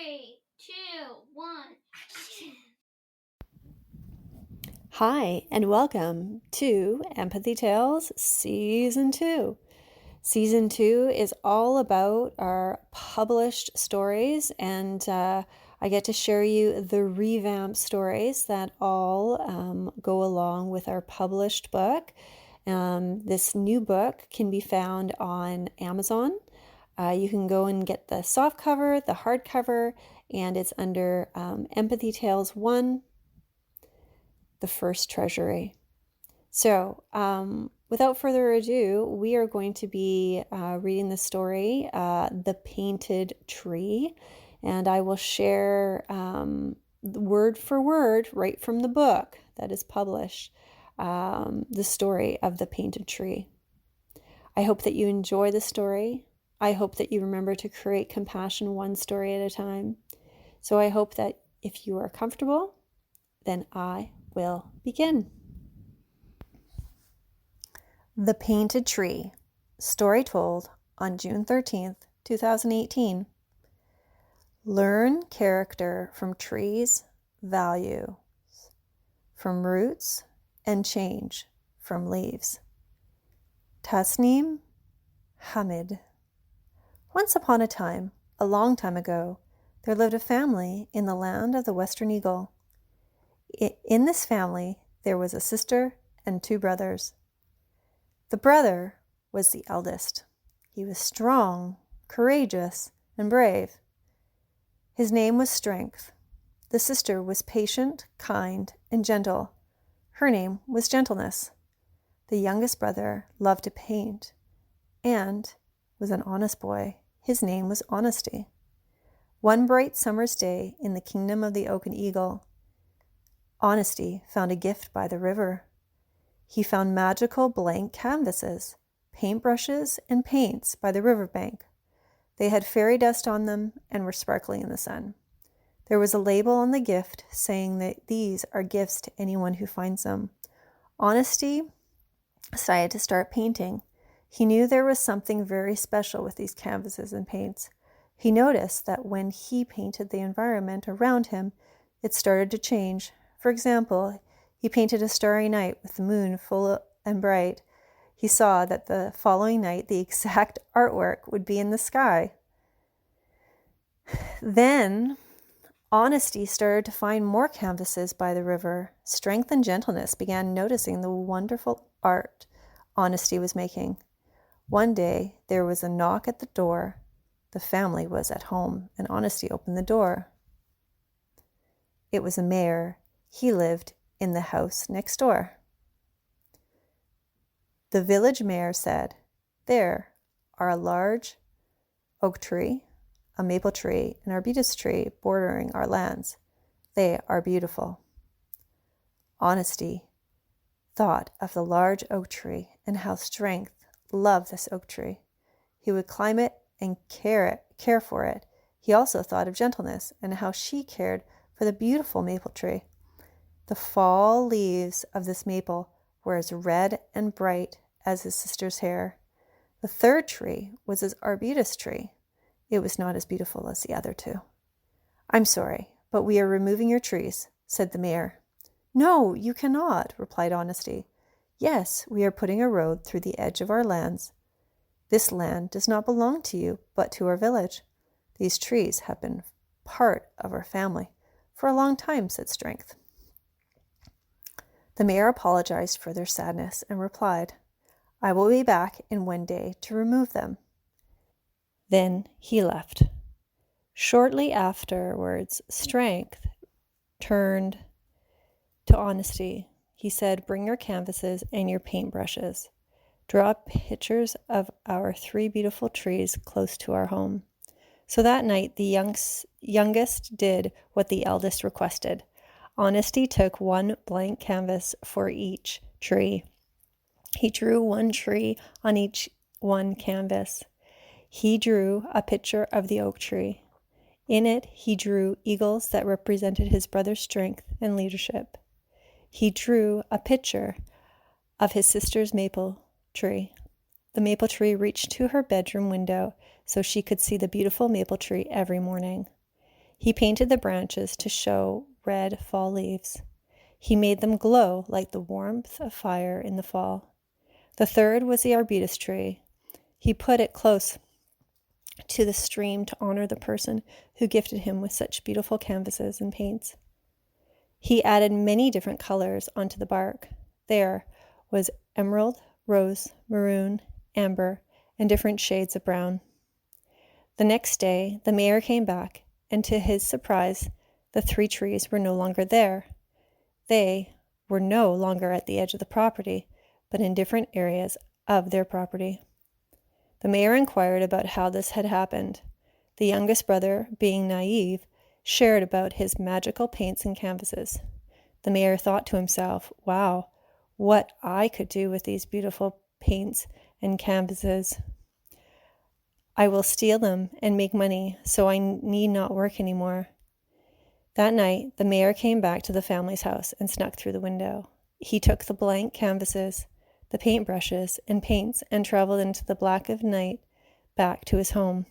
3, 2, 1. Hi, and welcome to Empathy Tales Season 2. Season 2 is all about our published stories, and I get to share you the revamped stories that all go along with our published book. This new book can be found on Amazon. You can go and get the soft cover, the hardcover, and it's under Empathy Tales 1, the first Treasury. So, without further ado, we are going to be reading the story, The Painted Tree, and I will share word for word right from the book that is published, the story of The Painted Tree. I hope that you enjoy the story. I hope that you remember to create compassion one story at a time. So I hope that if you are comfortable, then I will begin. The Painted Tree, story told on June 13th, 2018. Learn character from trees, values from roots, and change from leaves. Tasneem Hamid. Once upon a time, a long time ago, there lived a family in the land of the Western Eagle. In this family, there was a sister and 2 brothers. The brother was the eldest. He was strong, courageous, and brave. His name was Strength. The sister was patient, kind, and gentle. Her name was Gentleness. The youngest brother loved to paint and was an honest boy. His name was Honesty. One bright summer's day in the kingdom of the Oak and Eagle, Honesty found a gift by the river. He found magical blank canvases, paintbrushes, and paints by the riverbank. They had fairy dust on them and were sparkling in the sun. There was a label on the gift saying that these are gifts to anyone who finds them. Honesty decided to start painting. He knew there was something very special with these canvases and paints. He noticed that when he painted the environment around him, it started to change. For example, he painted a starry night with the moon full and bright. He saw that the following night, the exact artwork would be in the sky. Then, Honesty started to find more canvases by the river. Strength and Gentleness began noticing the wonderful art Honesty was making. One day, there was a knock at the door. The family was at home, and Honesty opened the door. It was a mayor. He lived in the house next door. The village mayor said, "There are a large oak tree, a maple tree, and an arbutus tree bordering our lands. They are beautiful." Honesty thought of the large oak tree and how Strength loved this oak tree. He would climb it and care for it. He also thought of Gentleness and how she cared for the beautiful maple tree. The fall leaves of this maple were as red and bright as his sister's hair. The third tree was his arbutus tree. It was not as beautiful as the other 2. "I'm sorry, but we are removing your trees," said the mayor. "No, you cannot," replied Honesty. "Yes, we are putting a road through the edge of our lands. This land does not belong to you, but to our village. These trees have been part of our family for a long time," said Strength. The mayor apologized for their sadness and replied, "I will be back in 1 day to remove them." Then he left. Shortly afterwards, Strength turned to Honesty. He said, "Bring your canvases and your paintbrushes. Draw pictures of our 3 beautiful trees close to our home." So that night, the youngest did what the eldest requested. Honesty took 1 blank canvas for each tree. He drew 1 tree on each one canvas. He drew a picture of the oak tree. In it, he drew eagles that represented his brother's strength and leadership. He drew a picture of his sister's maple tree. The maple tree reached to her bedroom window so she could see the beautiful maple tree every morning. He painted the branches to show red fall leaves. He made them glow like the warmth of fire in the fall. The third was the arbutus tree. He put it close to the stream to honor the person who gifted him with such beautiful canvases and paints. He added many different colors onto the bark. There was emerald, rose, maroon, amber, and different shades of brown. The next day, the mayor came back, and to his surprise, the 3 trees were no longer there. They were no longer at the edge of the property, but in different areas of their property. The mayor inquired about how this had happened. The youngest brother, being naive, shared about his magical paints and canvases. The mayor thought to himself, wow, what I could do with these beautiful paints and canvases. I will steal them and make money so I need not work anymore. That night, the mayor came back to the family's house and snuck through the window. He took the blank canvases, the paintbrushes, and paints and traveled into the black of night back to his home.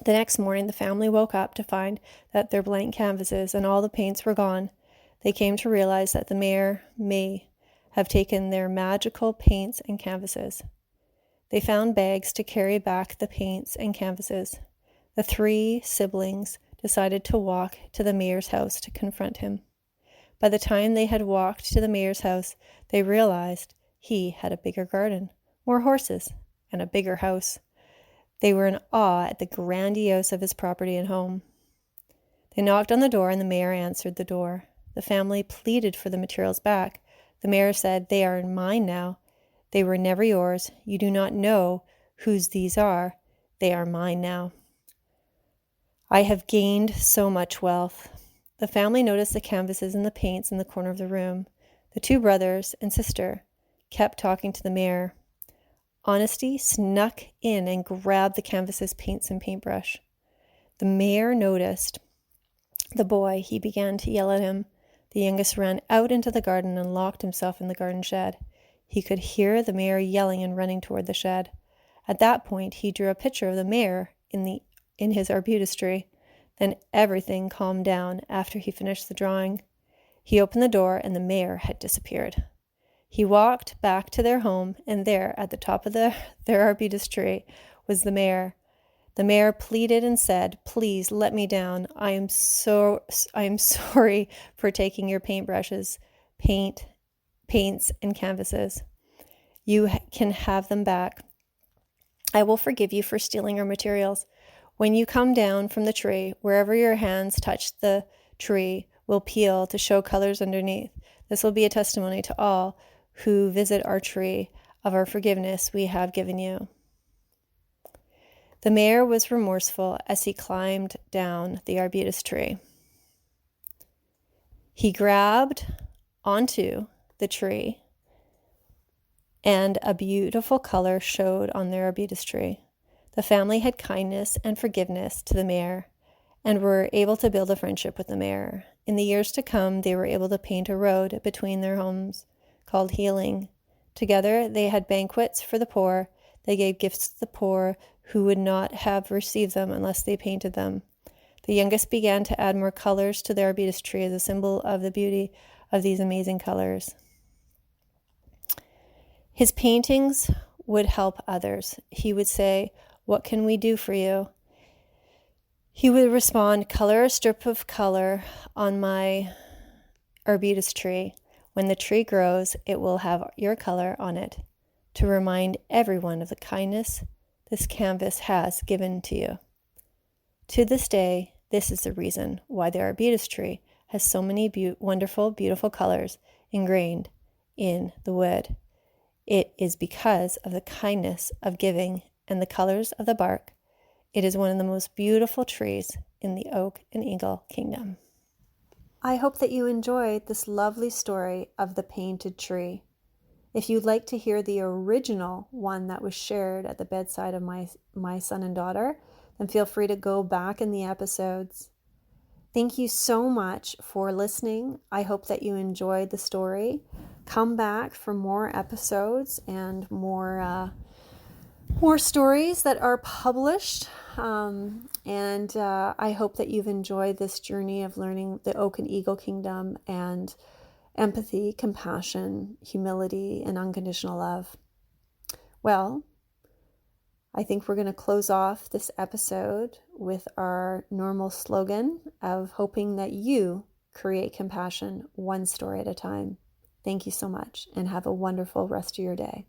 The next morning, the family woke up to find that their blank canvases and all the paints were gone. They came to realize that the mayor may have taken their magical paints and canvases. They found bags to carry back the paints and canvases. The 3 siblings decided to walk to the mayor's house to confront him. By the time they had walked to the mayor's house, they realized he had a bigger garden, more horses, and a bigger house. They were in awe at the grandiose of his property and home. They knocked on the door, and the mayor answered the door. The family pleaded for the materials back. The mayor said, "They are mine now. They were never yours. You do not know whose these are. They are mine now. I have gained so much wealth." The family noticed the canvases and the paints in the corner of the room. The 2 brothers and sister kept talking to the mayor. Honesty snuck in and grabbed the canvases, paints, and paintbrush. The mayor noticed the boy. He began to yell at him. The youngest ran out into the garden and locked himself in the garden shed. He could hear the mayor yelling and running toward the shed. At that point, he drew a picture of the mayor in his arbutus tree. Then everything calmed down after he finished the drawing. He opened the door, and the mayor had disappeared. He walked back to their home, and there, at the top of their arbutus tree, was the mayor. The mayor pleaded and said, "Please let me down. I am sorry for taking your paintbrushes, paints, and canvases. You can have them back. I will forgive you for stealing your materials. When you come down from the tree, wherever your hands touch the tree will peel to show colors underneath. This will be a testimony to all who visit our tree of our forgiveness we have given you." The mayor was remorseful as he climbed down the arbutus tree. He grabbed onto the tree, and a beautiful color showed on their arbutus tree. The family had kindness and forgiveness to the mayor and were able to build a friendship with the mayor. In the years to come, they were able to paint a road between their homes called Healing. Together, they had banquets for the poor. They gave gifts to the poor who would not have received them unless they painted them. The youngest began to add more colors to the arbutus tree as a symbol of the beauty of these amazing colors. His paintings would help others. He would say, "What can we do for you?" He would respond, "Color a strip of color on my arbutus tree. When the tree grows, it will have your color on it, to remind everyone of the kindness this canvas has given to you." To this day, this is the reason why the arbutus tree has so many wonderful, beautiful colors ingrained in the wood. It is because of the kindness of giving and the colors of the bark. It is one of the most beautiful trees in the oak and eagle kingdom. I hope that you enjoyed this lovely story of the painted tree. If you'd like to hear the original one that was shared at the bedside of my son and daughter, then feel free to go back in the episodes. Thank you so much for listening. I hope that you enjoyed the story. Come back for more episodes and more stories that are published And I hope that you've enjoyed this journey of learning the Oak and Eagle Kingdom and empathy, compassion, humility, and unconditional love. Well, I think we're going to close off this episode with our normal slogan of hoping that you create compassion one story at a time. Thank you so much, and have a wonderful rest of your day.